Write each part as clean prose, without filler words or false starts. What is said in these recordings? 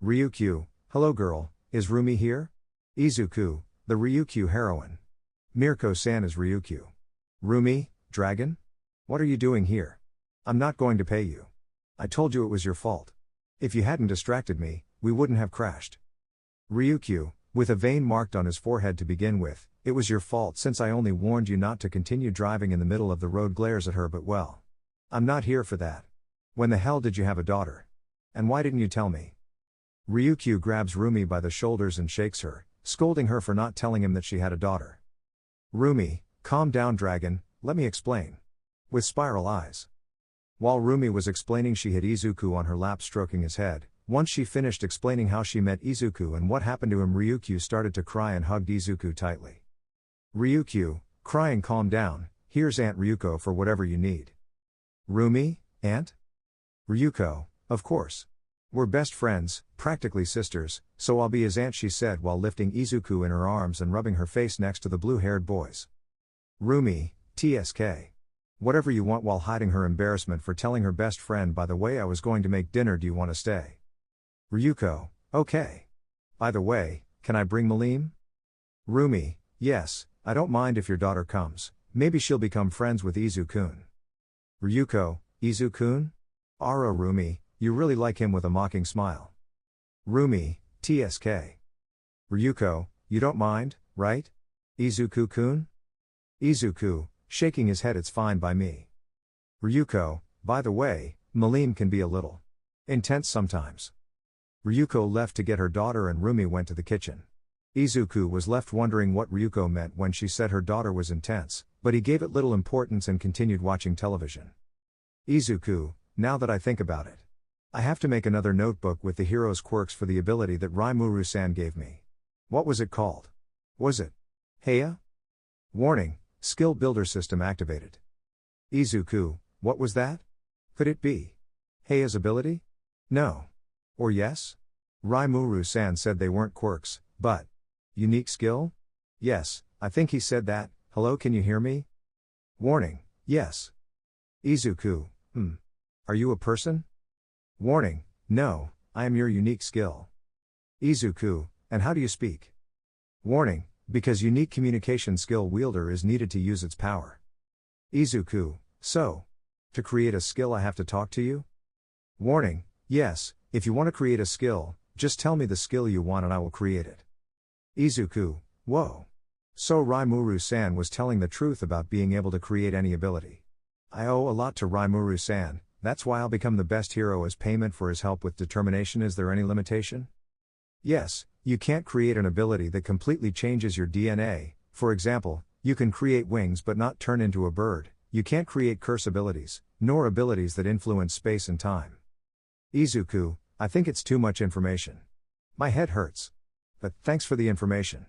Ryukyu, hello girl, is Rumi here? Izuku, the Ryukyu heroine. Mirko-san is Ryukyu. Rumi, dragon? What are you doing here? I'm not going to pay you. I told you it was your fault. If you hadn't distracted me, we wouldn't have crashed. Ryukyu, with a vein marked on his forehead to begin with, it was your fault since I only warned you not to continue driving in the middle of the road. Glares at her, but well. I'm not here for that. When the hell did you have a daughter? And why didn't you tell me? Ryukyu grabs Rumi by the shoulders and shakes her, scolding her for not telling him that she had a daughter. Rumi, calm down dragon, let me explain. With spiral eyes. While Rumi was explaining, she had Izuku on her lap stroking his head. Once she finished explaining how she met Izuku and what happened to him, Ryukyu started to cry and hugged Izuku tightly. Ryukyu, crying, calm down, here's Aunt Ryuko for whatever you need. Rumi, Aunt? Ryuko, of course. We're best friends, practically sisters, so I'll be his aunt, she said while lifting Izuku in her arms and rubbing her face next to the blue-haired boys. Rumi, TSK. Whatever you want, while hiding her embarrassment for telling her best friend, by the way, I was going to make dinner, do you want to stay? Ryuko, okay. By the way, can I bring Malim? Rumi, yes, I don't mind if your daughter comes, maybe she'll become friends with Izu-kun. Ryuko, Izu-kun? Aro. Rumi, you really like him, with a mocking smile. Rumi, TSK. Ryuko, you don't mind, right? Izuku-kun? Izuku, shaking his head, it's fine by me. Ryuko, by the way, Malim can be a little intense sometimes. Ryuko left to get her daughter and Rumi went to the kitchen. Izuku was left wondering what Ryuko meant when she said her daughter was intense, but he gave it little importance and continued watching television. Izuku, now that I think about it, I have to make another notebook with the hero's quirks for the ability that Rimuru-san gave me. What was it called? Was it Heya? Warning, skill builder system activated. Izuku, what was that? Could it be Heia's ability? No. Or yes? Rimuru-san said they weren't quirks, but unique skill? Yes, I think he said that. Hello, can you hear me? Warning, yes. Izuku, Are you a person? Warning, no, I am your unique skill. Izuku, and how do you speak? Warning, because unique communication skill wielder is needed to use its power. Izuku, so, to create a skill I have to talk to you? Warning, yes, if you want to create a skill, just tell me the skill you want and I will create it. Izuku, whoa. So Rimuru-san was telling the truth about being able to create any ability. I owe a lot to Rimuru-san, that's why I'll become the best hero as payment for his help with determination. Is there any limitation? Yes, you can't create an ability that completely changes your DNA. For example, you can create wings but not turn into a bird. You can't create curse abilities, nor abilities that influence space and time. Izuku, I think it's too much information. My head hurts. But thanks for the information.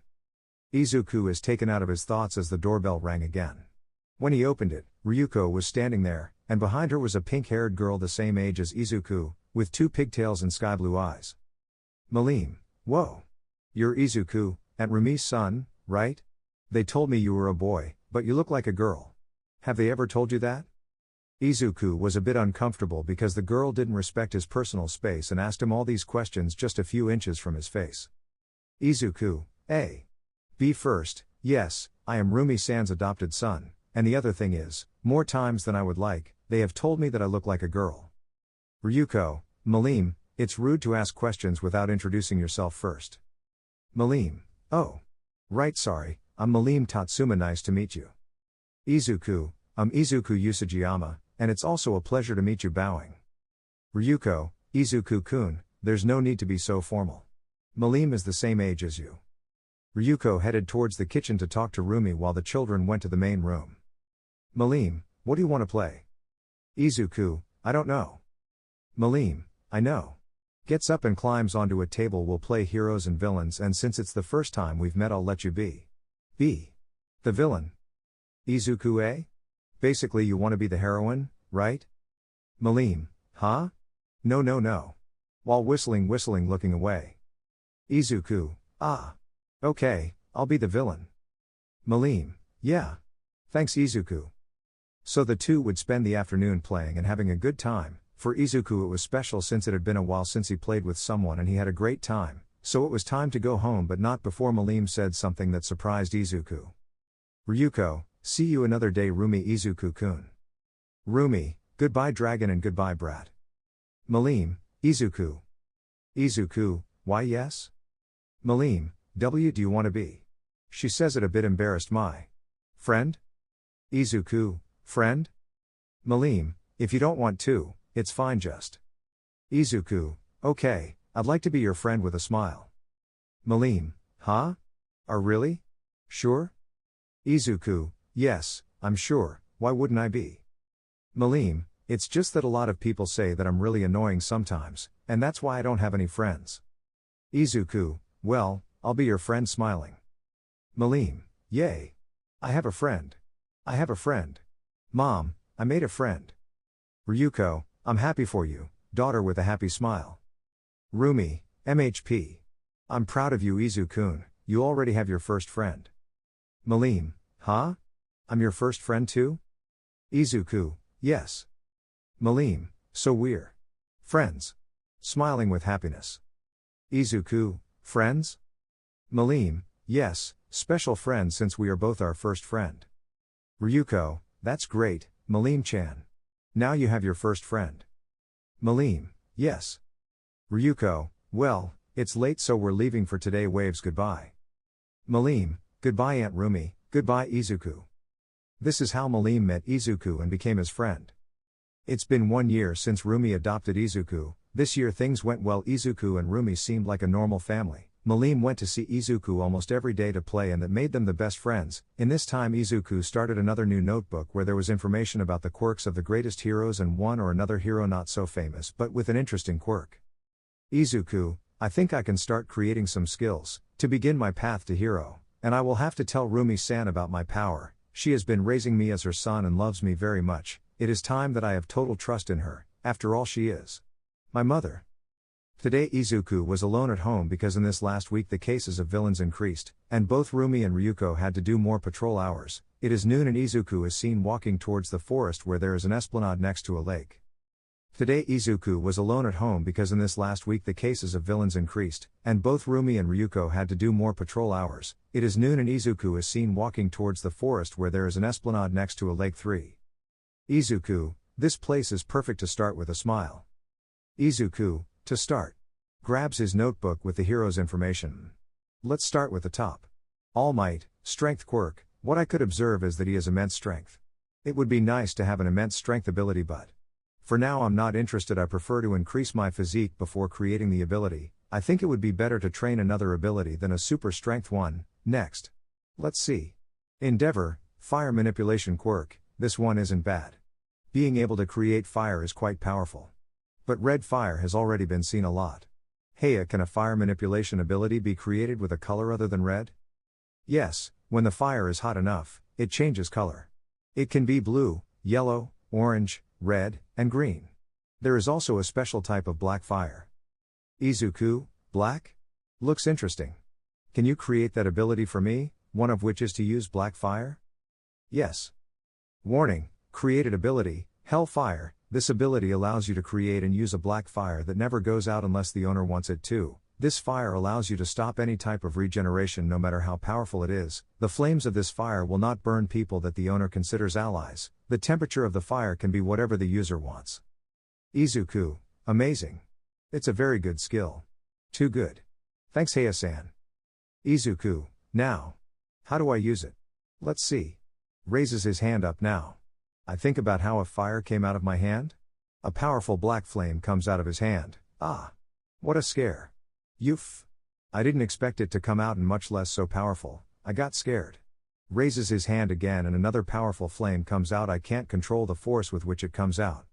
Izuku is taken out of his thoughts as the doorbell rang again. When he opened it, Ryuko was standing there, and behind her was a pink-haired girl the same age as Izuku, with two pigtails and sky-blue eyes. Malim, whoa. You're Izuku, Aunt Rumi's son, right? They told me you were a boy, but you look like a girl. Have they ever told you that? Izuku was a bit uncomfortable because the girl didn't respect his personal space and asked him all these questions just a few inches from his face. Izuku, A. B first, yes, I am Rumi-san's adopted son, and the other thing is, more times than I would like, they have told me that I look like a girl. Ryuko, Malim, it's rude to ask questions without introducing yourself first. Malim, oh. Right, sorry, I'm Malim Tatsuma, nice to meet you. Izuku, I'm Izuku Usajiyama, and it's also a pleasure to meet you, bowing. Ryuko, Izuku-kun, there's no need to be so formal. Malim is the same age as you. Ryuko headed towards the kitchen to talk to Rumi while the children went to the main room. Malim, what do you want to play? Izuku, I don't know. Malim, I know. Gets up and climbs onto a table. We'll play heroes and villains, and since it's the first time we've met, I'll let you be the villain. Izuku, eh? Basically you want to be the heroine, right? Malim, huh? No. While whistling looking away. Izuku, ah. Okay, I'll be the villain. Malim, yeah. Thanks Izuku. So the two would spend the afternoon playing and having a good time, For Izuku it was special since it had been a while since he played with someone and he had a great time, so it was time to go home but not before Malim said something that surprised Izuku. Ryuko, see you another day Rumi Izuku-kun. Rumi, goodbye dragon and goodbye brat. Malim, Izuku. Izuku, why yes? Malim, W do you want to be? She says it a bit embarrassed my friend? Izuku, friend? Malim, if you don't want to, it's fine just. Izuku, okay, I'd like to be your friend with a smile. Malim, huh? Are really? Sure? Izuku, yes, I'm sure, why wouldn't I be? Malim, it's just that a lot of people say that I'm really annoying sometimes, and that's why I don't have any friends. Izuku, well, I'll be your friend smiling. Malim, yay. I have a friend. I have a friend. Mom, I made a friend. Ryuko, I'm happy for you, daughter with a happy smile. Rumi, MHP. I'm proud of you Izu-kun, you already have your first friend. Malim, huh? I'm your first friend too? Izuku, yes. Malim, so we're friends. Smiling with happiness. Izuku, friends? Malim, yes, special friends since we are both our first friend. Ryuko, that's great, Malim-chan. Now you have your first friend. Malim, yes. Ryuko, well, it's late so we're leaving for today waves goodbye. Malim, goodbye Aunt Rumi, goodbye Izuku. This is how Malim met Izuku and became his friend. It's been 1 year since Rumi adopted Izuku, this year things went well Izuku and Rumi seemed like a normal family. Malim went to see Izuku almost every day to play and that made them the best friends. In this time Izuku started another new notebook where there was information about the quirks of the greatest heroes and one or another hero not so famous but with an interesting quirk. Izuku, I think I can start creating some skills, to begin my path to hero, and I will have to tell Rumi-san about my power, she has been raising me as her son and loves me very much, it is time that I have total trust in her, after all she is my mother. Today Izuku was alone at home because in this last week the cases of villains increased, and both Rumi and Ryuko had to do more patrol hours. It is noon and Izuku is seen walking towards the forest where there is an esplanade next to a lake. Today Izuku was alone at home because in this last week the cases of villains increased, and both Rumi and Ryuko had to do more patrol hours. It is noon and Izuku is seen walking towards the forest where there is an esplanade next to a lake 3. Izuku, this place is perfect to start with a smile. Izuku, to start. Grabs his notebook with the hero's information. Let's start with the top. All Might, Strength quirk, what I could observe is that he has immense strength. It would be nice to have an immense strength ability but for now I'm not interested I prefer to increase my physique before creating the ability, I think it would be better to train another ability than a super strength one. Next. Let's see. Endeavor, Fire Manipulation quirk, this one isn't bad. Being able to create fire is quite powerful. But red fire has already been seen a lot. Heya, can a fire manipulation ability be created with a color other than red? Yes, when the fire is hot enough, it changes color. It can be blue, yellow, orange, red, and green. There is also a special type of black fire. Izuku, black? Looks interesting. Can you create that ability for me, one of which is to use black fire? Yes. Warning, created ability, Hellfire. This ability allows you to create and use a black fire that never goes out unless the owner wants it to. This fire allows you to stop any type of regeneration no matter how powerful it is. The flames of this fire will not burn people that the owner considers allies. The temperature of the fire can be whatever the user wants. Izuku, amazing. It's a very good skill. Too good. Thanks Heya-san. Izuku, now. How do I use it? Let's see. Raises his hand up now. I think about how if fire came out of my hand? A powerful black flame comes out of his hand. Ah. What a scare. Youf. I didn't expect it to come out and much less so powerful, I got scared. Raises his hand again and another powerful flame comes out. I can't control the force with which it comes out.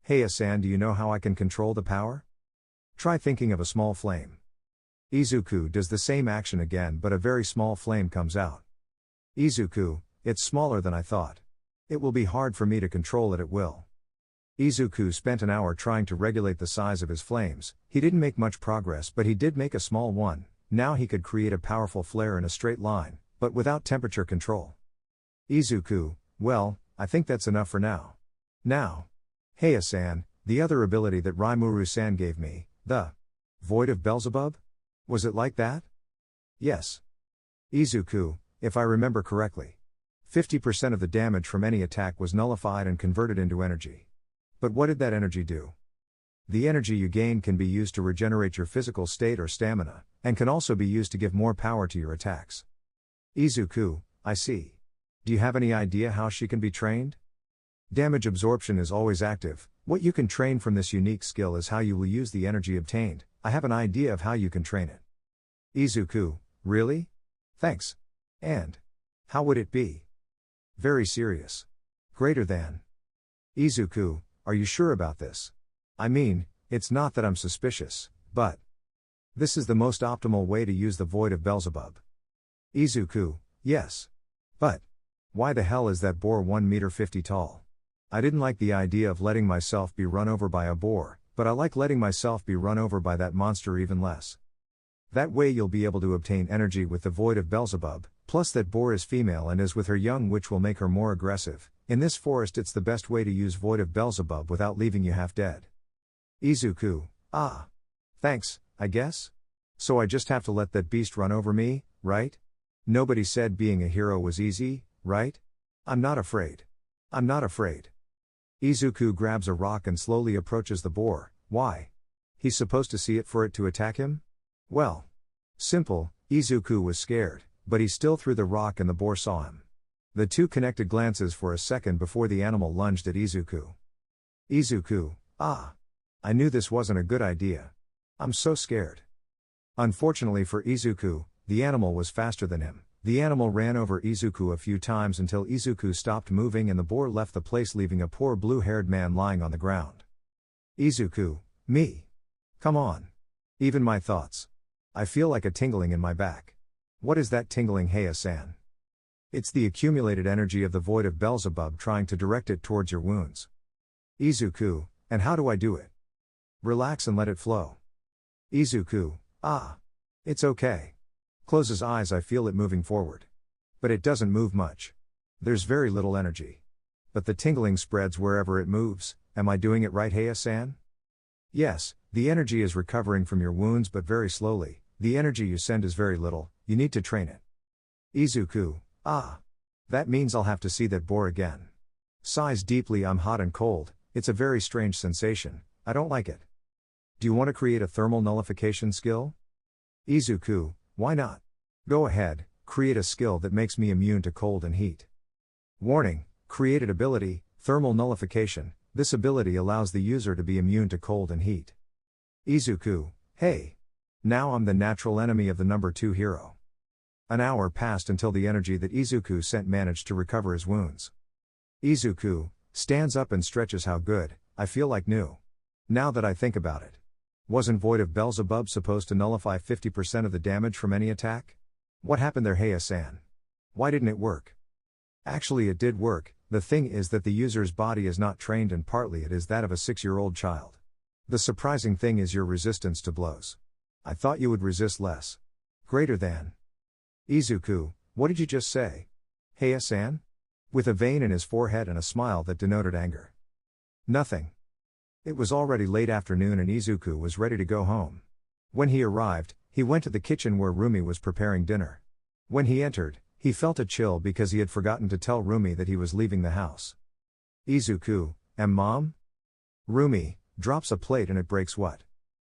Heya-san, do you know how I can control the power? Try thinking of a small flame. Izuku does the same action again but a very small flame comes out. Izuku, it's smaller than I thought. It will be hard for me to control it will. Izuku spent an hour trying to regulate the size of his flames. He didn't make much progress but he did make a small one. Now he could create a powerful flare in a straight line, but without temperature control. Izuku, well, I think that's enough for now. Now. Heya-san, The other ability that Rimuru-san gave me, the Void of Beelzebub? Was it like that? Yes. Izuku, if I remember correctly. 50% of the damage from any attack was nullified and converted into energy. But what did that energy do? The energy you gain can be used to regenerate your physical state or stamina, and can also be used to give more power to your attacks. Izuku, I see. Do you have any idea how she can be trained? Damage absorption is always active. What you can train from this unique skill is how you will use the energy obtained. I have an idea of how you can train it. Izuku, really? Thanks. And how would it be? Very serious. Greater than. Izuku, are you sure about this? I mean, it's not that I'm suspicious, but this is the most optimal way to use the Void of Beelzebub. Izuku, yes. But why the hell is that boar 1.50 m tall? I didn't like the idea of letting myself be run over by a boar, but I like letting myself be run over by that monster even less. That way you'll be able to obtain energy with the Void of Beelzebub, plus that boar is female and is with her young, which will make her more aggressive. In this forest it's the best way to use Void of Beelzebub without leaving you half dead. Izuku, ah. Thanks, I guess? So I just have to let that beast run over me, right? Nobody said being a hero was easy, right? I'm not afraid. I'm not afraid. Izuku grabs a rock and slowly approaches the boar. Why? He's supposed to see it for it to attack him? Well. Simple. Izuku was scared, but he still threw the rock and the boar saw him. The two connected glances for a second before the animal lunged at Izuku. Izuku, ah. I knew this wasn't a good idea. I'm so scared. Unfortunately for Izuku, the animal was faster than him. The animal ran over Izuku a few times until Izuku stopped moving and the boar left the place, leaving a poor blue-haired man lying on the ground. Izuku, me. Come on. Even my thoughts. I feel like a tingling in my back. What is that tingling, Heya-san? It's the accumulated energy of the Void of Beelzebub trying to direct it towards your wounds. Izuku, and how do I do it? Relax and let it flow. Izuku, ah. It's okay. Close his eyes, I feel it moving forward. But it doesn't move much. There's very little energy. But the tingling spreads wherever it moves. Am I doing it right, Heya-san? Yes, the energy is recovering from your wounds but very slowly. The energy you send is very little, you need to train it. Izuku, ah. That means I'll have to see that boar again. Sighs deeply, I'm hot and cold, it's a very strange sensation, I don't like it. Do you want to create a thermal nullification skill? Izuku, why not? Go ahead, create a skill that makes me immune to cold and heat. Warning, created ability, thermal nullification. This ability allows the user to be immune to cold and heat. Izuku, hey. Now I'm the natural enemy of the number 2 hero. An hour passed until the energy that Izuku sent managed to recover his wounds. Izuku stands up and stretches. How good, I feel like new. Now that I think about it. Wasn't Void of Beelzebub supposed to nullify 50% of the damage from any attack? What happened there, Heya-san? Why didn't it work? Actually it did work, the thing is that the user's body is not trained and partly it is that of a 6-year-old child. The surprising thing is your resistance to blows. I thought you would resist less. Greater than. Izuku, what did you just say? Heya-san? With a vein in his forehead and a smile that denoted anger. Nothing. It was already late afternoon and Izuku was ready to go home. When he arrived, he went to the kitchen where Rumi was preparing dinner. When he entered, he felt a chill because he had forgotten to tell Rumi that he was leaving the house. Izuku, Mom? Rumi drops a plate and it breaks. What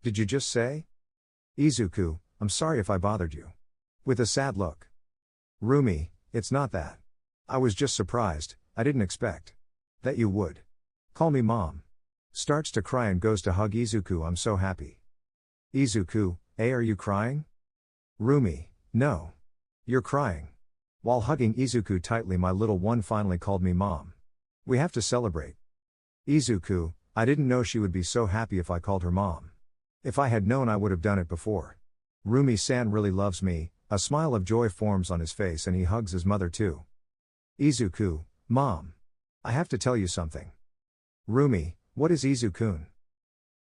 did you just say? Izuku, I'm sorry if I bothered you. With a sad look. Rumi, it's not that. I was just surprised, I didn't expect that you would call me Mom. Starts to cry and goes to hug Izuku. I'm so happy. Izuku, are you crying? Rumi, no. You're crying. While hugging Izuku tightly, my little one finally called me Mom. We have to celebrate. Izuku, I didn't know she would be so happy if I called her Mom. If I had known I would have done it before. Rumi-san really loves me. A smile of joy forms on his face and he hugs his mother too. Izuku, Mom. I have to tell you something. Rumi, what is Izuku?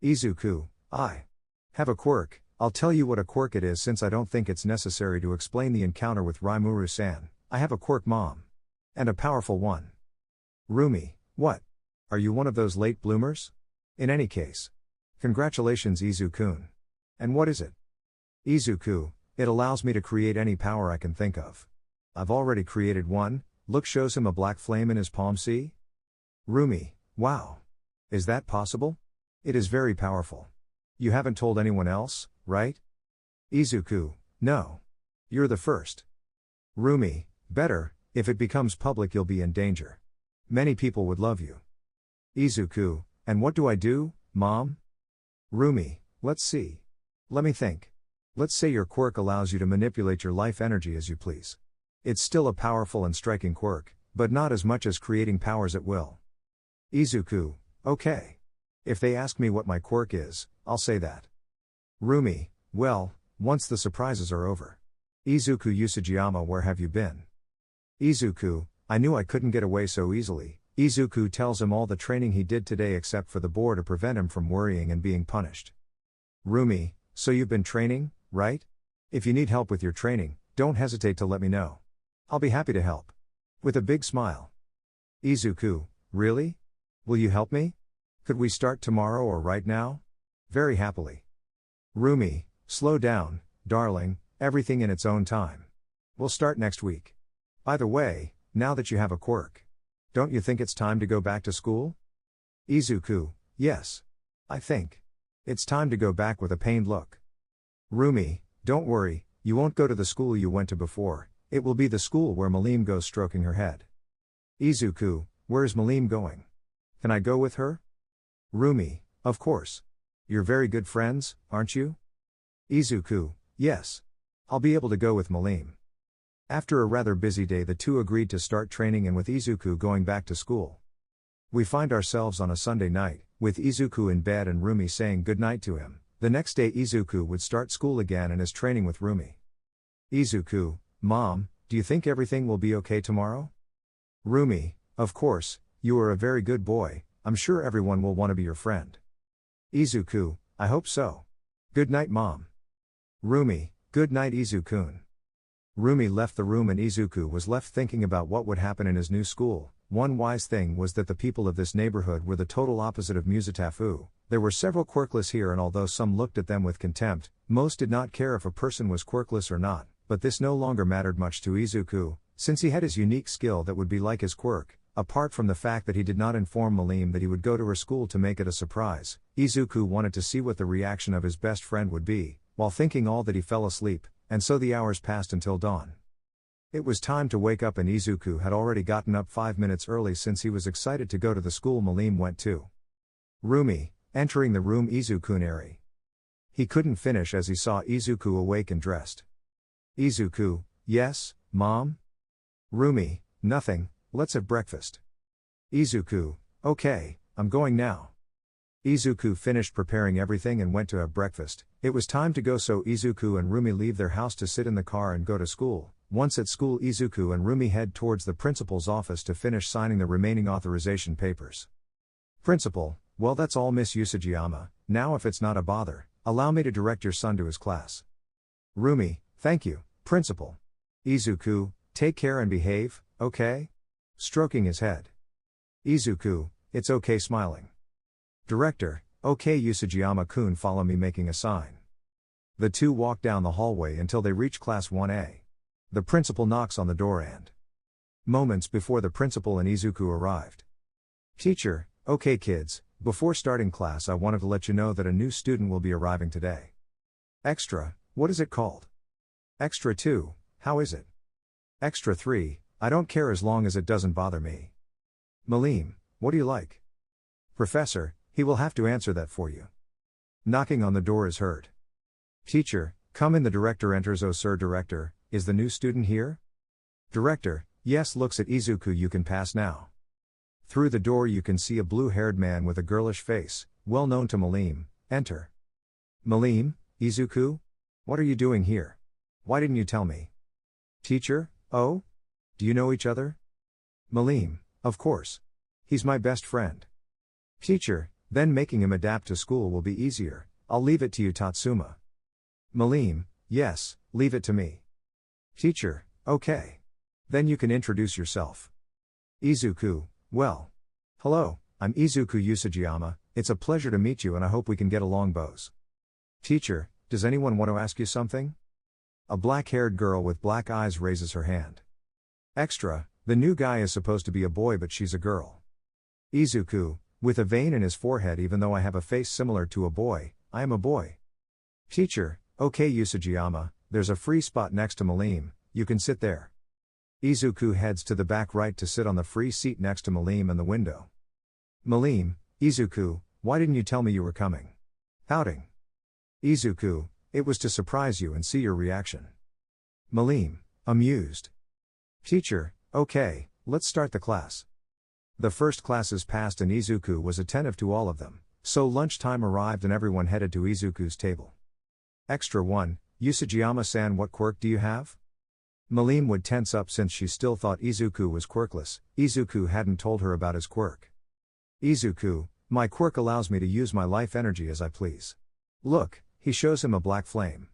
Izuku, I have a quirk. I'll tell you what a quirk it is since I don't think it's necessary to explain the encounter with Rimuru-san. I have a quirk, Mom. And a powerful one. Rumi, what? Are you one of those late bloomers? In any case. Congratulations Izu-kun. And what is it? Izuku, it allows me to create any power I can think of. I've already created one. Look, shows him a black flame in his palm. See? Rumi, wow. Is that possible? It is very powerful. You haven't told anyone else, right? Izuku, no. You're the first. Rumi, better, if it becomes public you'll be in danger. Many people would love you. Izuku, and what do I do, Mom? Rumi, let's see. Let me think. Let's say your quirk allows you to manipulate your life energy as you please. It's still a powerful and striking quirk, but not as much as creating powers at will. Izuku, okay. If they ask me what my quirk is, I'll say that. Rumi, well, once the surprises are over. Izuku Usajiyama, where have you been? Izuku, I knew I couldn't get away so easily. Izuku tells him all the training he did today except for the boar to prevent him from worrying and being punished. Rumi, so you've been training, right? If you need help with your training, don't hesitate to let me know. I'll be happy to help. With a big smile. Izuku, really? Will you help me? Could we start tomorrow or right now? Very happily. Rumi, slow down, darling, everything in its own time. We'll start next week. By the way, now that you have a quirk, don't you think it's time to go back to school? Izuku, yes. I think. It's time to go back with a pained look. Rumi, don't worry, you won't go to the school you went to before, it will be the school where Malim goes, stroking her head. Izuku, where's Malim going? Can I go with her? Rumi, of course. You're very good friends, aren't you? Izuku, yes. I'll be able to go with Malim. After a rather busy day, the two agreed to start training, and with Izuku going back to school. We find ourselves on a Sunday night, with Izuku in bed and Rumi saying goodnight to him. The next day Izuku would start school again and is training with Rumi. Izuku, Mom, do you think everything will be okay tomorrow? Rumi, of course, you are a very good boy, I'm sure everyone will want to be your friend. Izuku, I hope so. Good night, Mom. Rumi, good night Izu-kun. Rumi left the room and Izuku was left thinking about what would happen in his new school. One wise thing was that the people of this neighborhood were the total opposite of Muzatafu. There were several quirkless here, and although some looked at them with contempt, most did not care if a person was quirkless or not, but this no longer mattered much to Izuku, since he had his unique skill that would be like his quirk. Apart from the fact that he did not inform Malim that he would go to her school to make it a surprise, Izuku wanted to see what the reaction of his best friend would be. While thinking all that, he fell asleep, and so the hours passed until dawn. It was time to wake up, and Izuku had already gotten up 5 minutes early since he was excited to go to the school Malim went to. Rumi, entering the room Izu-kun. He couldn't finish as he saw Izuku awake and dressed. Izuku, yes, Mom? Rumi, nothing, let's have breakfast. Izuku, okay, I'm going now. Izuku finished preparing everything and went to have breakfast. It was time to go, so Izuku and Rumi leave their house to sit in the car and go to school. Once at school, Izuku and Rumi head towards the principal's office to finish signing the remaining authorization papers. Principal, well, that's all, Miss Usajiyama. Now if it's not a bother, allow me to direct your son to his class. Rumi, thank you, Principal. Izuku, take care and behave, okay? Stroking his head. Izuku, it's okay, smiling. Director, okay Usajiyama-kun, follow me, making a sign. The two walk down the hallway until they reach class 1A. The principal knocks on the door and moments before the principal and Izuku arrived. Teacher, okay kids, before starting class I wanted to let you know that a new student will be arriving today. Extra, what is it called? Extra 2, how is it? Extra 3, I don't care as long as it doesn't bother me. Malim, what do you like? Professor, he will have to answer that for you. Knocking on the door is heard. Teacher, come in. The director enters. Oh sir, director, is the new student here? Director, yes, looks at Izuku, you can pass now. Through the door you can see a blue-haired man with a girlish face, well known to Malim, enter. Malim, Izuku? What are you doing here? Why didn't you tell me? Teacher, oh? Do you know each other? Malim, of course. He's my best friend. Teacher, then making him adapt to school will be easier. I'll leave it to you, Tatsuma. Malim, yes, leave it to me. Teacher, okay. Then you can introduce yourself. Izuku, well. Hello, I'm Izuku Usajiyama, it's a pleasure to meet you and I hope we can get along bows. Teacher, does anyone want to ask you something? A black-haired girl with black eyes raises her hand. Extra, the new guy is supposed to be a boy but she's a girl. Izuku, with a vein in his forehead even though I have a face similar to a boy, I am a boy. Teacher, okay Usajiyama, there's a free spot next to Malim, you can sit there. Izuku heads to the back right to sit on the free seat next to Malim and the window. Malim, Izuku, why didn't you tell me you were coming? Pouting. Izuku, it was to surprise you and see your reaction. Malim, amused. Teacher, okay, let's start the class. The first classes passed and Izuku was attentive to all of them, so lunchtime arrived and everyone headed to Izuku's table. Extra 1, Usajiyama-san, what quirk do you have? Malim would tense up since she still thought Izuku was quirkless. Izuku hadn't told her about his quirk. Izuku, my quirk allows me to use my life energy as I please. Look, he shows him a black flame.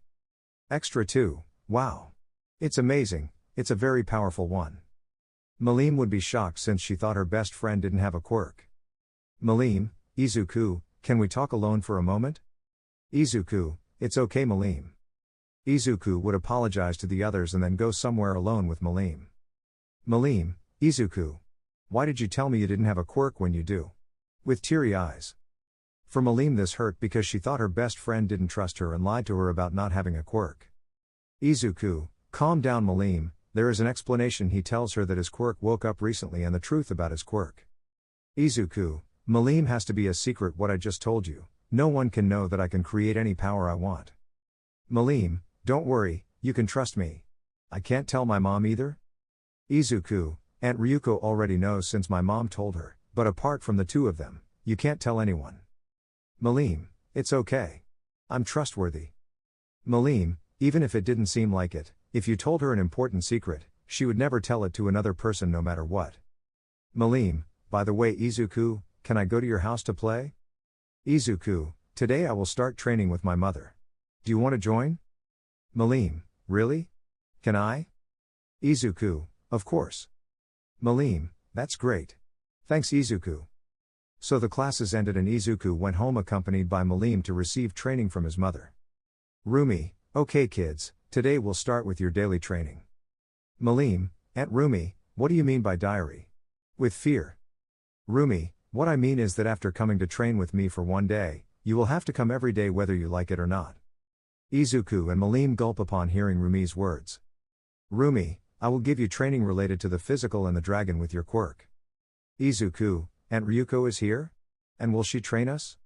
Extra 2, wow. It's amazing, it's a very powerful one. Malim would be shocked since she thought her best friend didn't have a quirk. Malim, Izuku, can we talk alone for a moment? Izuku, it's okay Malim. Izuku would apologize to the others and then go somewhere alone with Malim. Malim, Izuku. Why did you tell me you didn't have a quirk when you do? With teary eyes. For Malim this hurt because she thought her best friend didn't trust her and lied to her about not having a quirk. Izuku, calm down Malim, there is an explanation. He tells her that his quirk woke up recently and the truth about his quirk. Izuku, Malim has to be a secret what I just told you, no one can know that I can create any power I want. Malim, don't worry, you can trust me. I can't tell my mom either? Izuku, Aunt Ryuko already knows since my mom told her, but apart from the two of them, you can't tell anyone. Malim, it's okay. I'm trustworthy. Malim, even if it didn't seem like it, if you told her an important secret, she would never tell it to another person no matter what. Malim, by the way Izuku, can I go to your house to play? Izuku, today I will start training with my mother. Do you want to join? Malim, really? Can I? Izuku, of course. Malim, that's great. Thanks Izuku. So the classes ended and Izuku went home accompanied by Malim to receive training from his mother. Rumi, okay kids, today we'll start with your daily training. Malim, Aunt Rumi, what do you mean by diary? With fear. Rumi, what I mean is that after coming to train with me for one day, you will have to come every day whether you like it or not. Izuku and Malim gulp upon hearing Rumi's words. Rumi, I will give you training related to the physical and the dragon with your quirk. Izuku, Aunt Ryuko is here? And will she train us?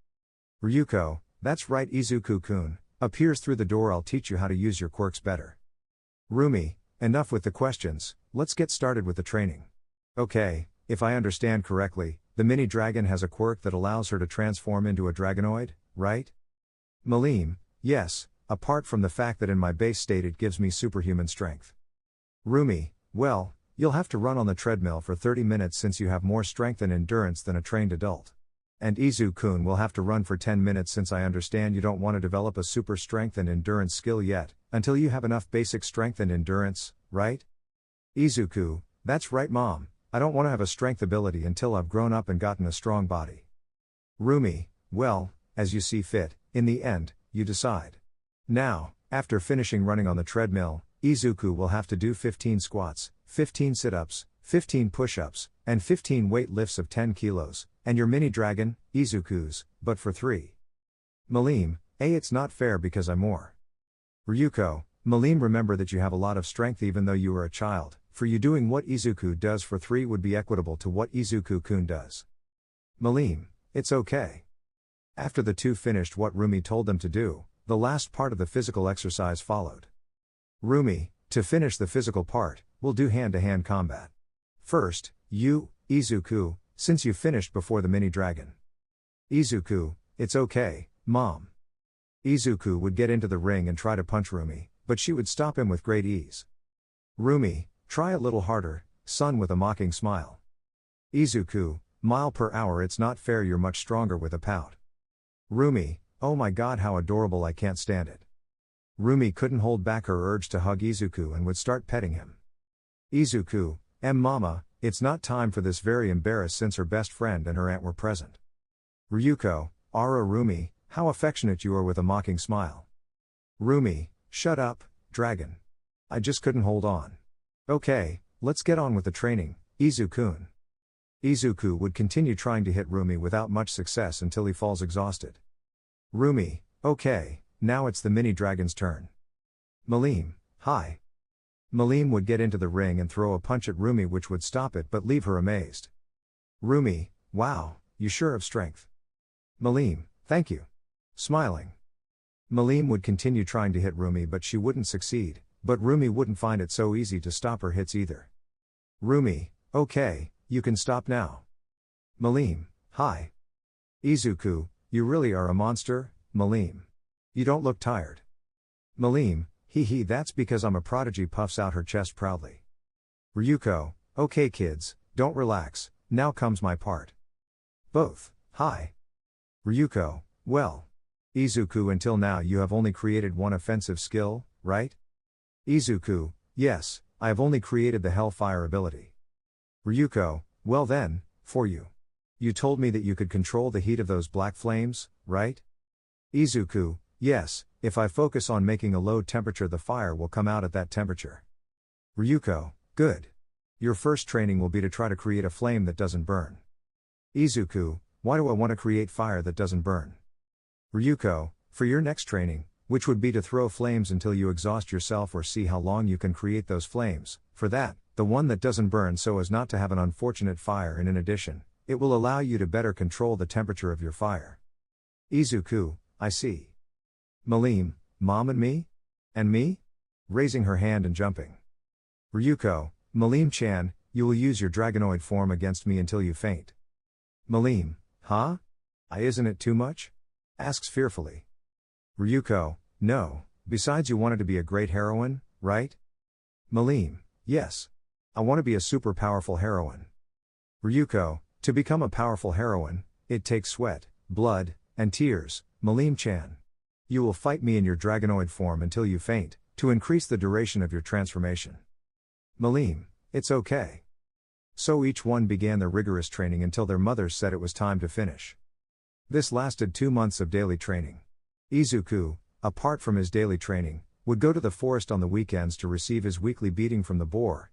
Ryuko, that's right Izuku-kun, appears through the door. I'll teach you how to use your quirks better. Rumi, enough with the questions, let's get started with the training. Okay, if I understand correctly, the mini dragon has a quirk that allows her to transform into a dragonoid, right? Malim, yes, apart from the fact that in my base state it gives me superhuman strength. Rumi, well, you'll have to run on the treadmill for 30 minutes since you have more strength and endurance than a trained adult. And Izu-kun will have to run for 10 minutes since I understand you don't want to develop a super strength and endurance skill yet, until you have enough basic strength and endurance, right? Izuku, that's right Mom, I don't want to have a strength ability until I've grown up and gotten a strong body. Rumi, well, as you see fit, in the end, you decide. Now, after finishing running on the treadmill, Izuku will have to do 15 squats, 15 sit-ups, 15 push-ups, and 15 weight lifts of 10 kilos, and your mini dragon, Izuku's, but for 3. Malim, it's not fair because I'm more. Ryuko, Malim, remember that you have a lot of strength even though you are a child, for you doing what Izuku does for 3 would be equitable to what Izuku-kun does. Malim, it's okay. After the two finished what Rumi told them to do, the last part of the physical exercise followed. Rumi, to finish the physical part, we'll do hand-to-hand combat. First, you, Izuku, since you finished before the mini dragon. Izuku, it's okay, Mom. Izuku would get into the ring and try to punch Rumi, but she would stop him with great ease. Rumi, try a little harder, son, with a mocking smile. Izuku, mile per hour, it's not fair, you're much stronger, with a pout. Rumi, oh my god, how adorable, I can't stand it. Rumi couldn't hold back her urge to hug Izuku and would start petting him. Izuku, mama, it's not time for this, very embarrassed since her best friend and her aunt were present. Ryuko, Ara Rumi, how affectionate you are with a mocking smile. Rumi, shut up, dragon. I just couldn't hold on. Okay, let's get on with the training, Izu-kun. Izuku would continue trying to hit Rumi without much success until he falls exhausted. Rumi, okay, now it's the mini dragon's turn. Malim, hi. Malim would get into the ring and throw a punch at Rumi which would stop it but leave her amazed. Rumi, wow, you sure have strength. Malim, thank you. Smiling. Malim would continue trying to hit Rumi but she wouldn't succeed, but Rumi wouldn't find it so easy to stop her hits either. Rumi, okay, you can stop now. Malim, hi. Izuku, you really are a monster, Malim. You don't look tired. Malim, hee that's because I'm a prodigy, puffs out her chest proudly. Ryuko, okay kids, don't relax, now comes my part. Both, hi. Ryuko, well. Izuku, until now you have only created one offensive skill, right? Izuku, yes, I have only created the Hellfire ability. Ryuko, well then, for you. You told me that you could control the heat of those black flames, right? Izuku, yes, if I focus on making a low temperature the fire will come out at that temperature. Ryuko, good. Your first training will be to try to create a flame that doesn't burn. Izuku, why do I want to create fire that doesn't burn? Ryuko, for your next training, which would be to throw flames until you exhaust yourself or see how long you can create those flames, for that, the one that doesn't burn so as not to have an unfortunate fire, and in addition, it will allow you to better control the temperature of your fire. Izuku, I see. Malim, mom and me? And me? Raising her hand and jumping. Ryuko, Malim-chan, you will use your dragonoid form against me until you faint. Malim, huh? Isn't it too much? Asks fearfully. Ryuko, no, besides you wanted to be a great heroine, right? Malim, yes. I want to be a super powerful heroine. Ryuko, to become a powerful heroine, it takes sweat, blood, and tears, Malim-chan. You will fight me in your dragonoid form until you faint, to increase the duration of your transformation. Malim, it's okay. So each one began their rigorous training until their mothers said it was time to finish. This lasted 2 months of daily training. Izuku, apart from his daily training, would go to the forest on the weekends to receive his weekly beating from the boar,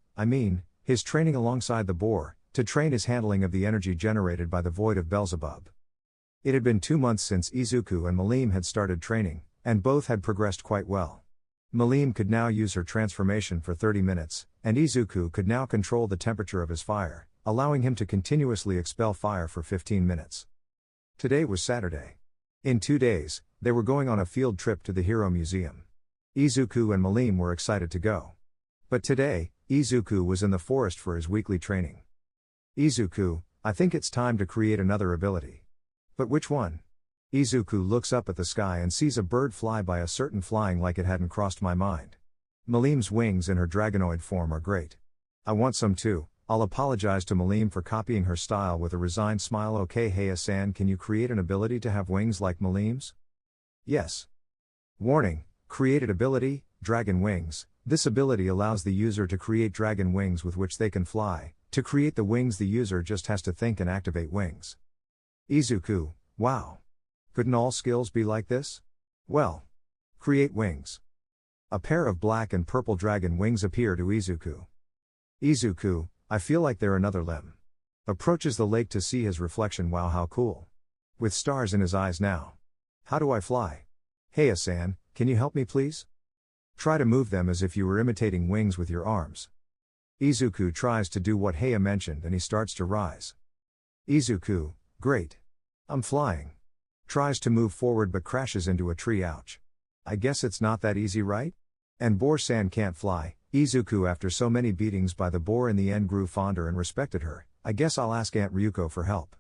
his training alongside the boar, to train his handling of the energy generated by the void of Beelzebub. It had been 2 months since Izuku and Malim had started training, and both had progressed quite well. Malim could now use her transformation for 30 minutes, and Izuku could now control the temperature of his fire, allowing him to continuously expel fire for 15 minutes. Today was Saturday. In 2 days, they were going on a field trip to the Hero Museum. Izuku and Malim were excited to go. But today, Izuku was in the forest for his weekly training. Izuku, I think it's time to create another ability. But which one? Izuku looks up at the sky and sees a bird fly by, a certain flying like it hadn't crossed my mind. Malim's wings in her dragonoid form are great. I want some too. I'll apologize to Malim for copying her style with a resigned smile. Okay, Heya-san, can you create an ability to have wings like Malim's? Yes. Warning, created ability, Dragon Wings. This ability allows the user to create dragon wings with which they can fly. To create the wings the user just has to think and activate wings. Izuku, wow. Couldn't all skills be like this? Well. Create wings. A pair of black and purple dragon wings appear to Izuku. Izuku, I feel like they're another limb. Approaches the lake to see his reflection. Wow, how cool. With stars in his eyes now. How do I fly? Heya-san, can you help me please? Try to move them as if you were imitating wings with your arms. Izuku tries to do what Heya mentioned and he starts to rise. Izuku, great. I'm flying. Tries to move forward but crashes into a tree. Ouch. I guess it's not that easy, right? And Boar-san can't fly. Izuku, after so many beatings by the boar, in the end grew fonder and respected her. I guess I'll ask Aunt Ryuko for help.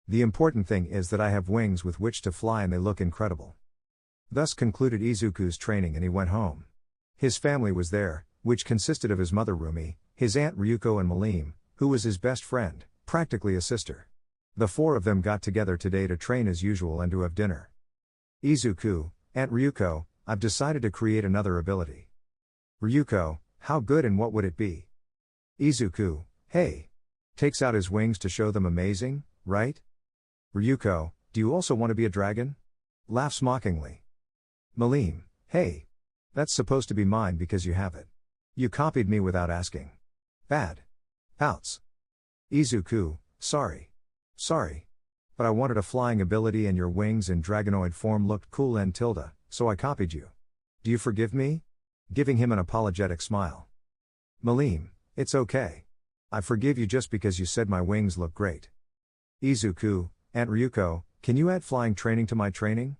The important thing is that I have wings with which to fly and they look incredible. Thus concluded Izuku's training and he went home. His family was there, which consisted of his mother Rumi, his aunt Ryuko and Malim, who was his best friend, practically a sister. The 4 of them got together today to train as usual and to have dinner. Izuku, Aunt Ryuko, I've decided to create another ability. Ryuko, how good and what would it be? Izuku, hey. Takes out his wings to show them amazing, right? Ryuko, do you also want to be a dragon? Laughs mockingly. Malim, hey. That's supposed to be mine because you have it. You copied me without asking. Bad. Pouts. Izuku, sorry. Sorry. But I wanted a flying ability and your wings in dragonoid form looked cool and tilde, so I copied you. Do you forgive me? Giving him an apologetic smile. Malim, it's okay. I forgive you just because you said my wings look great. Izuku, Aunt Ryuko, can you add flying training to my training?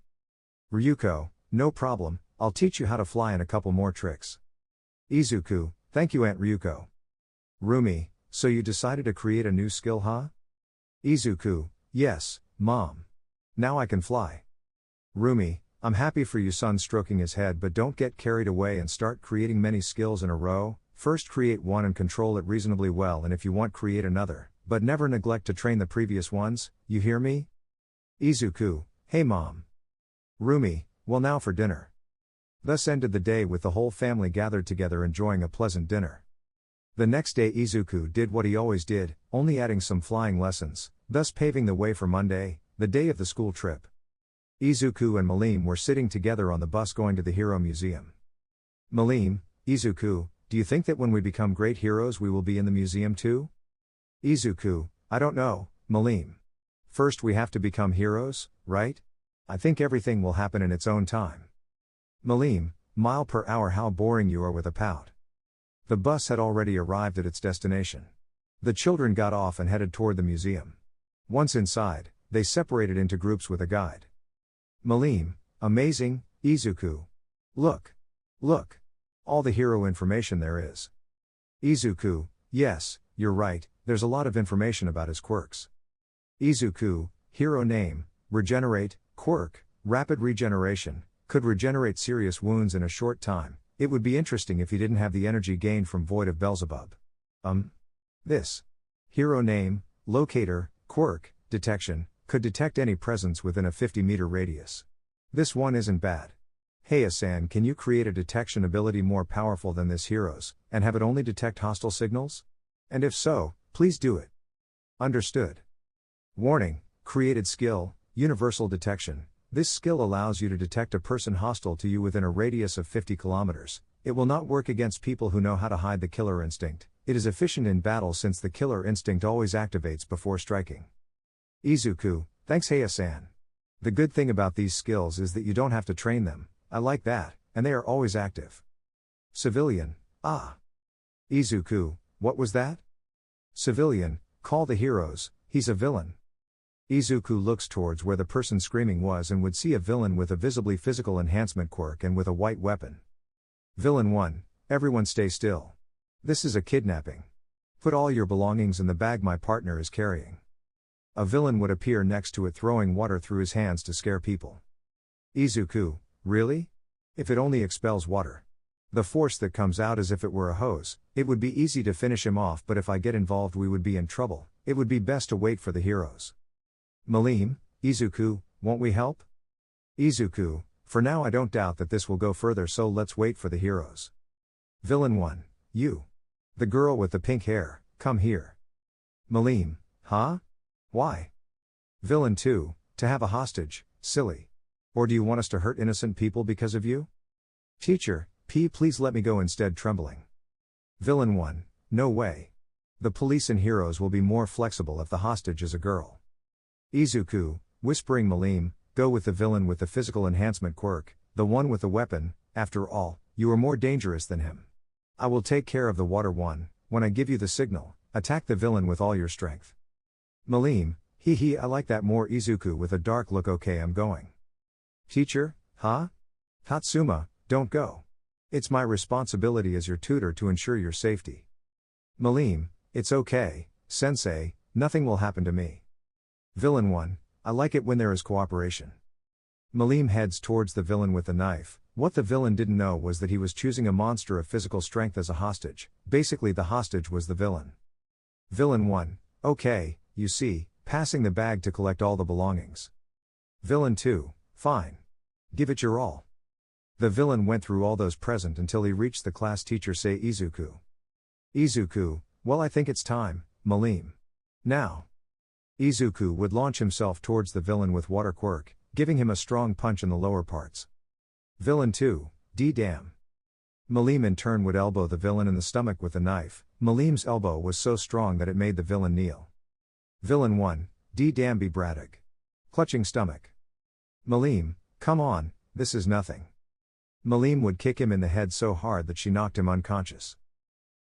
Ryuko, no problem, I'll teach you how to fly and a couple more tricks. Izuku, thank you Aunt Ryuko. Rumi, so you decided to create a new skill, huh? Izuku, yes, Mom. Now I can fly. Rumi, I'm happy for you son, stroking his head, but don't get carried away and start creating many skills in a row. First create one and control it reasonably well, and if you want create another, but never neglect to train the previous ones, you hear me? Izuku, hey Mom. Rumi, well now for dinner. Thus ended the day with the whole family gathered together enjoying a pleasant dinner. The next day Izuku did what he always did, only adding some flying lessons, thus paving the way for Monday, the day of the school trip. Izuku and Malim were sitting together on the bus going to the Hero Museum. Malim, Izuku, do you think that when we become great heroes we will be in the museum too? Izuku, I don't know, Malim. First we have to become heroes, right? I think everything will happen in its own time. Malim, mile per hour, how boring you are with a pout. The bus had already arrived at its destination. The children got off and headed toward the museum. Once inside, they separated into groups with a guide. Malim, amazing, Izuku. Look. Look. All the hero information there is. Izuku, yes, you're right, there's a lot of information about his quirks. Izuku, hero name, regenerate, quirk, rapid regeneration, could regenerate serious wounds in a short time. It would be interesting if he didn't have the energy gained from Void of Beelzebub. This. Hero name, locator, quirk, detection, could detect any presence within a 50-meter radius. This one isn't bad. Hey Asan, can you create a detection ability more powerful than this hero's, and have it only detect hostile signals? And if so, please do it. Understood. Warning, created skill, universal detection. This skill allows you to detect a person hostile to you within a radius of 50 kilometers. It will not work against people who know how to hide the killer instinct. It is efficient in battle since the killer instinct always activates before striking. Izuku, thanks Heya-san. The good thing about these skills is that you don't have to train them. I like that, and they are always active. Civilian, ah. Izuku, what was that? Civilian, call the heroes, he's a villain. Izuku looks towards where the person screaming was and would see a villain with a visibly physical enhancement quirk and with a white weapon. Villain 1, everyone stay still. This is a kidnapping. Put all your belongings in the bag my partner is carrying. A villain would appear next to it throwing water through his hands to scare people. Izuku, really? If it only expels water. The force that comes out as if it were a hose, it would be easy to finish him off, but if I get involved we would be in trouble. It would be best to wait for the heroes. Malim, Izuku, won't we help? Izuku, for now I don't doubt that this will go further, so let's wait for the heroes. Villain 1, you. The girl with the pink hair, come here. Malim, huh? Why? Villain 2, to have a hostage, silly. Or do you want us to hurt innocent people because of you? Teacher, please let me go instead, trembling. Villain 1, no way. The police and heroes will be more flexible if the hostage is a girl. Izuku, whispering Malim, go with the villain with the physical enhancement quirk, the one with the weapon, after all, you are more dangerous than him. I will take care of the water one, when I give you the signal, attack the villain with all your strength. Malim, hee I like that more. Izuku with a dark look, okay I'm going. Teacher, huh? Tatsuma, don't go. It's my responsibility as your tutor to ensure your safety. Malim, it's okay, sensei, nothing will happen to me. Villain 1, I like it when there is cooperation. Malim heads towards the villain with the knife. What the villain didn't know was that he was choosing a monster of physical strength as a hostage. Basically the hostage was the villain. Villain 1, okay, you see, passing the bag to collect all the belongings. Villain 2, fine. Give it your all. The villain went through all those present until he reached the class teacher, say Izuku. Izuku, well I think it's time, Malim. Now. Izuku would launch himself towards the villain with water quirk, giving him a strong punch in the lower parts. Villain 2, D-Damn. Malim in turn would elbow the villain in the stomach with a knife. Malim's elbow was so strong that it made the villain kneel. Villain 1, D-Damn be Braddock. Clutching stomach. Malim, come on, this is nothing. Malim would kick him in the head so hard that she knocked him unconscious.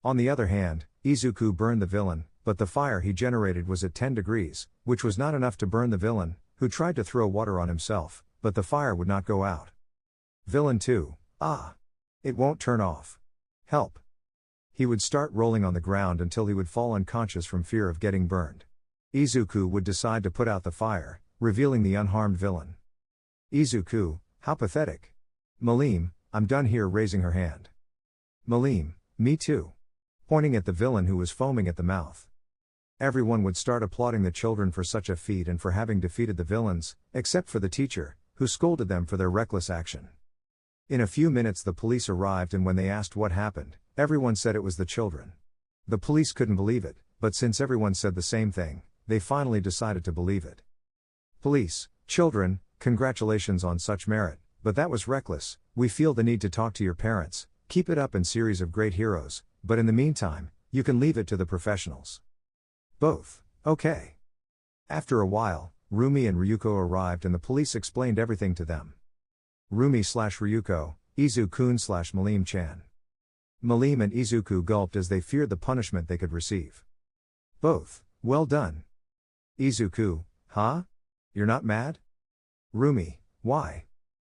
On the other hand, Izuku burned the villain, but the fire he generated was at 10 degrees, which was not enough to burn the villain, who tried to throw water on himself, but the fire would not go out. Villain 2, it won't turn off. Help. He would start rolling on the ground until he would fall unconscious from fear of getting burned. Izuku would decide to put out the fire, revealing the unharmed villain. Izuku, how pathetic. Malim, I'm done here, raising her hand. Malim, me too. Pointing at the villain who was foaming at the mouth. Everyone would start applauding the children for such a feat and for having defeated the villains, except for the teacher, who scolded them for their reckless action. In a few minutes the police arrived, and when they asked what happened, everyone said it was the children. The police couldn't believe it, but since everyone said the same thing, they finally decided to believe it. Police, children, congratulations on such merit, but that was reckless. We feel the need to talk to your parents. Keep it up and series of great heroes, but in the meantime, you can leave it to the professionals. Both, okay. After a while, Rumi and Ryuko arrived and the police explained everything to them. Rumi/Ryuko, Izu-kun/Malim-chan. Malim and Izuku gulped as they feared the punishment they could receive. Both, well done. Izuku, huh? You're not mad? Rumi, why?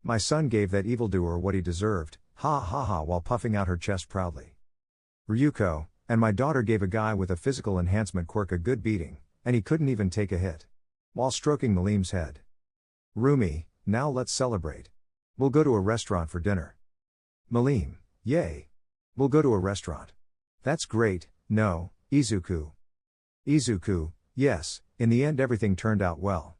My son gave that evildoer what he deserved, ha ha ha, while puffing out her chest proudly. Ryuko, and my daughter gave a guy with a physical enhancement quirk a good beating, and he couldn't even take a hit. While stroking Malim's head. Rumi, now let's celebrate. We'll go to a restaurant for dinner. Malim, yay. We'll go to a restaurant. That's great, no, Izuku. Izuku, yes, in the end everything turned out well.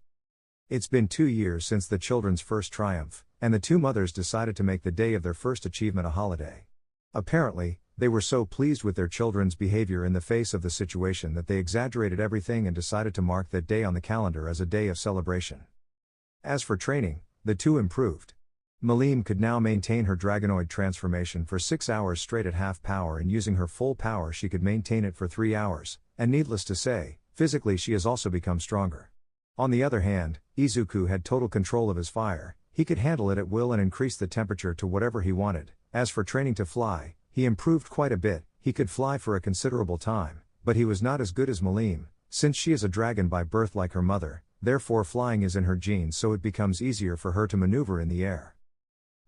It's been 2 years since the children's first triumph, and the two mothers decided to make the day of their first achievement a holiday. Apparently, they were so pleased with their children's behavior in the face of the situation that they exaggerated everything and decided to mark that day on the calendar as a day of celebration. As for training, the two improved. Malim could now maintain her dragonoid transformation for 6 hours straight at half power, and using her full power she could maintain it for 3 hours, and needless to say, physically she has also become stronger. On the other hand, Izuku had total control of his fire. He could handle it at will and increase the temperature to whatever he wanted. As for training to fly, he improved quite a bit. He could fly for a considerable time, but he was not as good as Malim, since she is a dragon by birth like her mother, therefore flying is in her genes, so it becomes easier for her to maneuver in the air.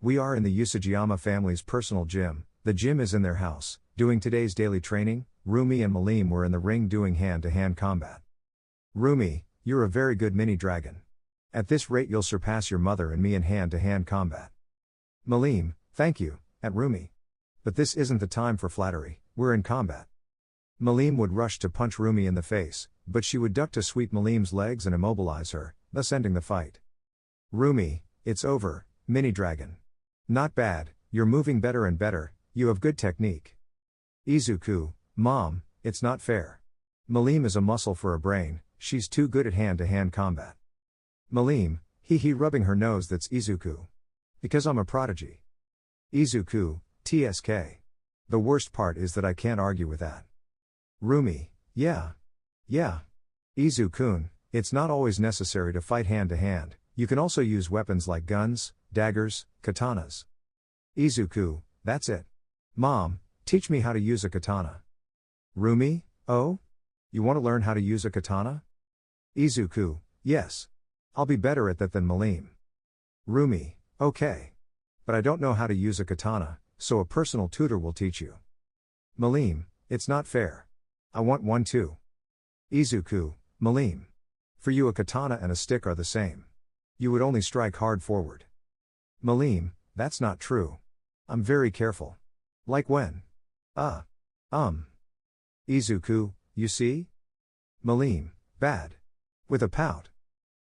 We are in the Usajiyama family's personal gym. The gym is in their house. Doing today's daily training, Rumi and Malim were in the ring doing hand-to-hand combat. Rumi, you're a very good mini-dragon. At this rate you'll surpass your mother and me in hand-to-hand combat. Malim, thank you, at Rumi. But this isn't the time for flattery, we're in combat. Malim would rush to punch Rumi in the face, but she would duck to sweep Malim's legs and immobilize her, thus ending the fight. Rumi, it's over, mini-dragon. Not bad, you're moving better and better, you have good technique. Izuku, Mom, it's not fair. Malim is a muscle for a brain, she's too good at hand-to-hand combat. Malim, hee rubbing her nose, that's Izuku. Because I'm a prodigy. Izuku, TSK. The worst part is that I can't argue with that. Rumi, yeah. Izu-kun, it's not always necessary to fight hand-to-hand, you can also use weapons like guns, daggers, katanas. Izuku, that's it. Mom, teach me how to use a katana. Rumi, oh? You want to learn how to use a katana? Izuku, yes. I'll be better at that than Malim. Rumi, okay. But I don't know how to use a katana, so a personal tutor will teach you. Malim, it's not fair. I want one too. Izuku, Malim. For you a katana and a stick are the same. You would only strike hard forward. Malim, that's not true. I'm very careful. Like when? Izuku, you see? Malim, bad. With a pout.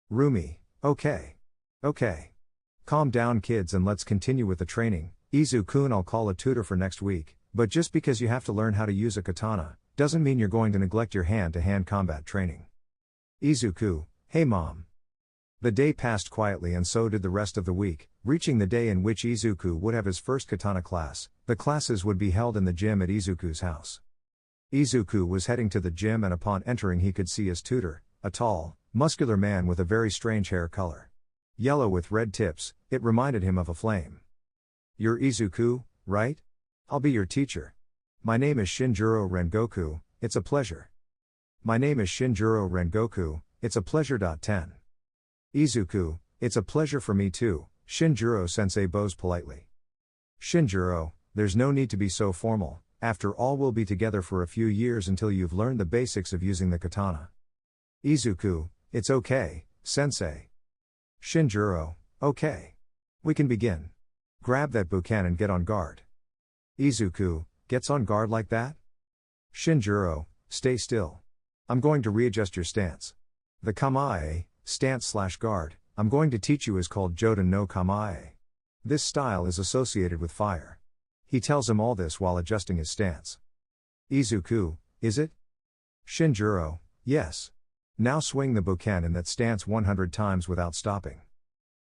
Rumi, okay. Calm down kids and let's continue with the training. Izu-kun, I'll call a tutor for next week, but just because you have to learn how to use a katana, doesn't mean you're going to neglect your hand-to-hand combat training. Izuku, hey mom. The day passed quietly and so did the rest of the week, reaching the day in which Izuku would have his first katana class. The classes would be held in the gym at Izuku's house. Izuku was heading to the gym and upon entering he could see his tutor, a tall, muscular man with a very strange hair color. Yellow with red tips, it reminded him of a flame. You're Izuku, right? I'll be your teacher. My name is Shinjiro Rengoku, it's a pleasure. My name is Shinjiro Rengoku, it's a pleasure. 10. Izuku, it's a pleasure for me too, Shinjiro-sensei bows politely. Shinjiro, there's no need to be so formal, after all we'll be together for a few years until you've learned the basics of using the katana. Izuku, it's okay, sensei. Shinjiro, okay. We can begin. Grab that bukan and get on guard. Izuku, gets on guard like that? Shinjiro, stay still. I'm going to readjust your stance. The kamae, stance/guard, I'm going to teach you is called Joden no kamae. This style is associated with fire. He tells him all this while adjusting his stance. Izuku, is it? Shinjiro, yes. Now swing the bukan in that stance 100 times without stopping.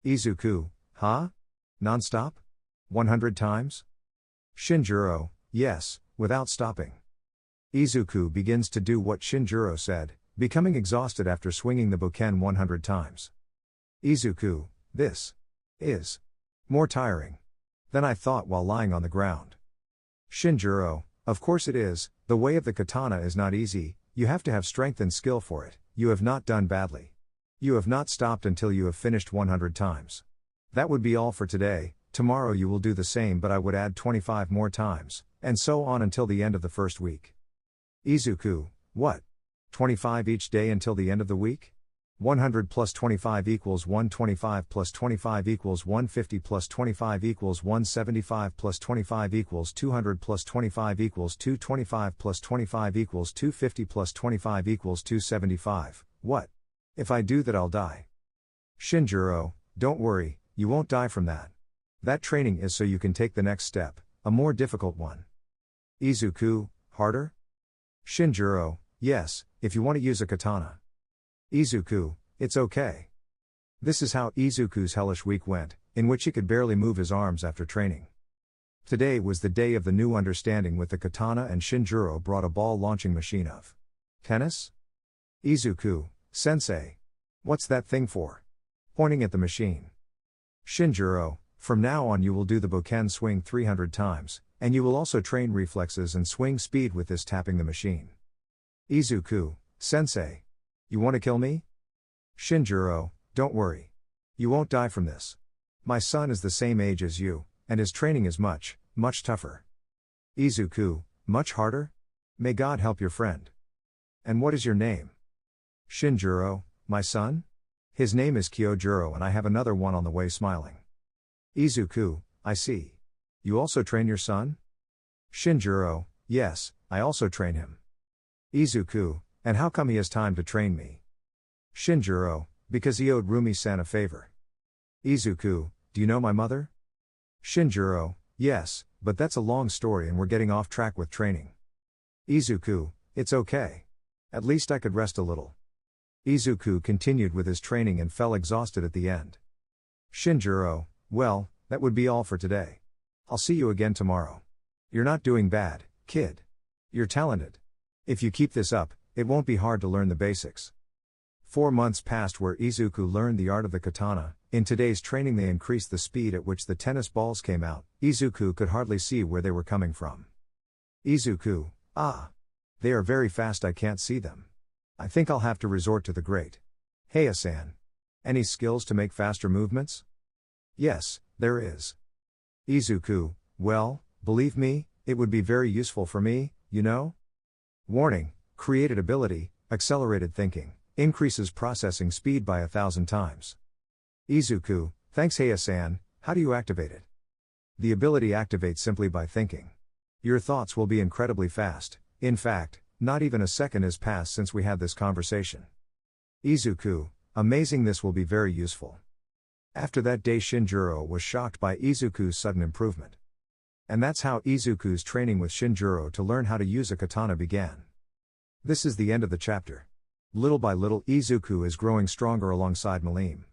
Izuku, huh? Non-stop? 100 times? Shinjiro, yes, without stopping. Izuku begins to do what Shinjiro said, becoming exhausted after swinging the bukan 100 times. Izuku, this is more tiring than I thought while lying on the ground. Shinjiro, of course it is, the way of the katana is not easy, you have to have strength and skill for it, you have not done badly. You have not stopped until you have finished 100 times. That would be all for today, tomorrow you will do the same but I would add 25 more times, and so on until the end of the first week. Izuku, what? 25 each day until the end of the week? 100 plus 25 equals 125 plus 25 equals 150 plus 25 equals 175 plus 25 equals 200 plus 25 equals 225 plus 25 equals 250 plus 25 equals 275, what? If I do that I'll die. Shinjiro, don't worry, you won't die from that. That training is so you can take the next step, a more difficult one. Izuku, harder? Shinjiro, yes, if you want to use a katana. Izuku, it's okay. This is how Izuku's hellish week went, in which he could barely move his arms after training. Today was the day of the new understanding with the katana and Shinjiro brought a ball launching machine of tennis? Izuku, sensei. What's that thing for? Pointing at the machine. Shinjiro, from now on you will do the bukan swing 300 times, and you will also train reflexes and swing speed with this tapping the machine. Izuku, sensei. You want to kill me? Shinjiro, don't worry. You won't die from this. My son is the same age as you, and his training is much, much tougher. Izuku, much harder? May God help your friend. And what is your name? Shinjiro, my son? His name is Kyojuro and I have another one on the way smiling. Izuku, I see. You also train your son? Shinjiro, yes, I also train him. Izuku, and how come he has time to train me? Shinjiro, because he owed Rumi-san a favor. Izuku, do you know my mother? Shinjiro, yes, but that's a long story and we're getting off track with training. Izuku, it's okay. At least I could rest a little. Izuku continued with his training and fell exhausted at the end. Shinjiro, well, that would be all for today. I'll see you again tomorrow. You're not doing bad, kid. You're talented. If you keep this up, it won't be hard to learn the basics. 4 months passed where Izuku learned the art of the katana. In today's training they increased the speed at which the tennis balls came out. Izuku could hardly see where they were coming from. Izuku, they are very fast, I can't see them. I think I'll have to resort to the great Heia-san. Any skills to make faster movements? Yes, there is. Izuku, well, believe me, it would be very useful for me, you know? Warning, created ability, accelerated thinking, increases processing speed by 1,000 times. Izuku, thanks Heia-san, how do you activate it? The ability activates simply by thinking. Your thoughts will be incredibly fast, in fact, not even a second has passed since we had this conversation. Izuku, amazing, this will be very useful. After that day Shinjiro was shocked by Izuku's sudden improvement. And that's how Izuku's training with Shinjiro to learn how to use a katana began. This is the end of the chapter. Little by little, Izuku is growing stronger alongside Malim.